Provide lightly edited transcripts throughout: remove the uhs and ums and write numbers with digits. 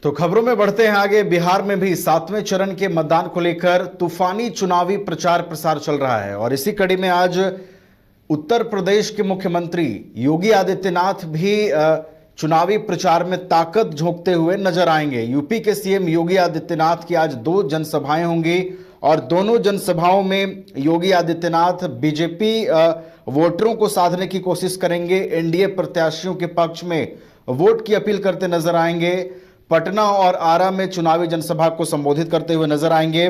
तो खबरों में बढ़ते हैं आगे। बिहार में भी 7वें चरण के मतदान को लेकर तूफानी चुनावी प्रचार प्रसार चल रहा है और इसी कड़ी में आज उत्तर प्रदेश के मुख्यमंत्री योगी आदित्यनाथ भी चुनावी प्रचार में ताकत झोंकते हुए नजर आएंगे। यूपी के सीएम योगी आदित्यनाथ की आज 2 जनसभाएं होंगी और दोनों जनसभाओं में योगी आदित्यनाथ बीजेपी वोटरों को साधने की कोशिश करेंगे। एनडीए प्रत्याशियों के पक्ष में वोट की अपील करते नजर आएंगे। पटना और आरा में चुनावी जनसभा को संबोधित करते हुए नजर आएंगे।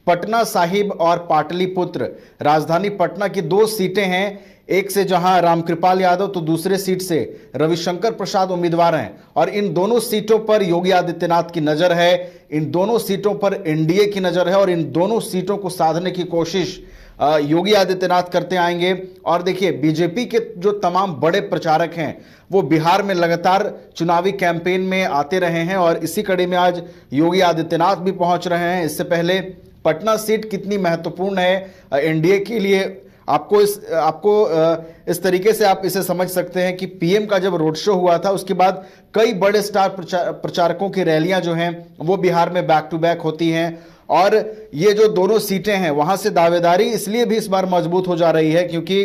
पटना साहिब और पाटलिपुत्र राजधानी पटना की 2 सीटें हैं, एक से जहां रामकृपाल यादव तो दूसरे सीट से रविशंकर प्रसाद उम्मीदवार हैं और इन दोनों सीटों पर योगी आदित्यनाथ की नजर है। इन दोनों सीटों पर एनडीए की नजर है और इन दोनों सीटों को साधने की कोशिश योगी आदित्यनाथ करते आएंगे। और देखिए, बीजेपी के जो तमाम बड़े प्रचारक हैं वो बिहार में लगातार चुनावी कैंपेन में आते रहे हैं और इसी कड़ी में आज योगी आदित्यनाथ भी पहुंच रहे हैं। इससे पहले पटना सीट कितनी महत्वपूर्ण है एनडीए के लिए, आपको इस तरीके से आप इसे समझ सकते हैं कि पीएम का जब रोड शो हुआ था उसके बाद कई बड़े स्टार प्रचारकों की रैलियां जो हैं वो बिहार में बैक टू बैक होती हैं और ये जो दोनों सीटें हैं वहां से दावेदारी इसलिए भी इस बार मजबूत हो जा रही है क्योंकि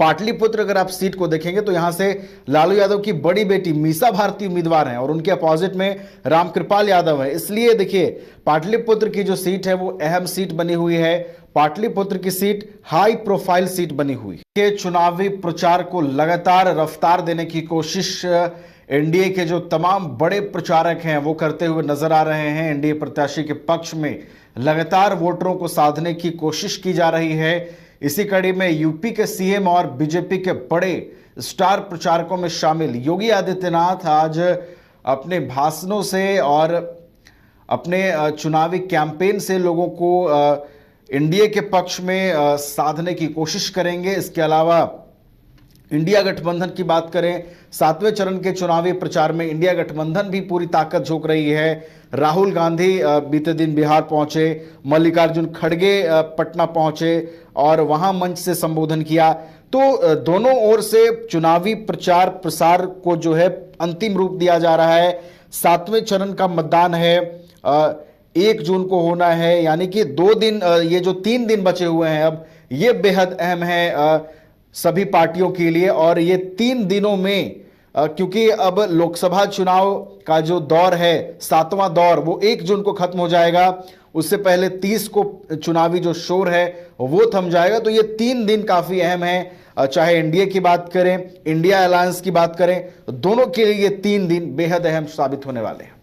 पाटलिपुत्र अगर आप सीट को देखेंगे तो यहां से लालू यादव की बड़ी बेटी मीसा भारती उम्मीदवार हैं और उनके अपोजिट में रामकृपाल यादव है। इसलिए देखिए, पाटलिपुत्र की जो सीट है वो अहम सीट बनी हुई है। पाटलिपुत्र की सीट हाई प्रोफाइल सीट बनी हुई है। चुनावी प्रचार को लगातार रफ्तार देने की कोशिश एनडीए के जो तमाम बड़े प्रचारक हैं वो करते हुए नजर आ रहे हैं। एनडीए प्रत्याशी के पक्ष में लगातार वोटरों को साधने की कोशिश की जा रही है। इसी कड़ी में यूपी के सीएम और बीजेपी के बड़े स्टार प्रचारकों में शामिल योगी आदित्यनाथ आज अपने भाषणों से और अपने चुनावी कैंपेन से लोगों को एनडीए के पक्ष में साधने की कोशिश करेंगे। इसके अलावा इंडिया गठबंधन की बात करें, 7वें चरण के चुनावी प्रचार में इंडिया गठबंधन भी पूरी ताकत झोंक रही है। राहुल गांधी बीते दिन बिहार पहुंचे, मल्लिकार्जुन खड़गे पटना पहुंचे और वहां मंच से संबोधन किया। तो दोनों ओर से चुनावी प्रचार प्रसार को जो है अंतिम रूप दिया जा रहा है। 7वें चरण का मतदान है, 1 जून को होना है, यानी कि 2 दिन, ये जो 3 दिन बचे हुए हैं अब ये बेहद अहम है सभी पार्टियों के लिए। और ये 3 दिनों में क्योंकि अब लोकसभा चुनाव का जो दौर है 7वां दौर वो 1 जून को खत्म हो जाएगा, उससे पहले 30 को चुनावी जो शोर है वो थम जाएगा। तो ये 3 दिन काफी अहम है। चाहे एनडीए की बात करें, इंडिया अलायंस की बात करें, दोनों के लिए ये 3 दिन बेहद अहम साबित होने वाले हैं।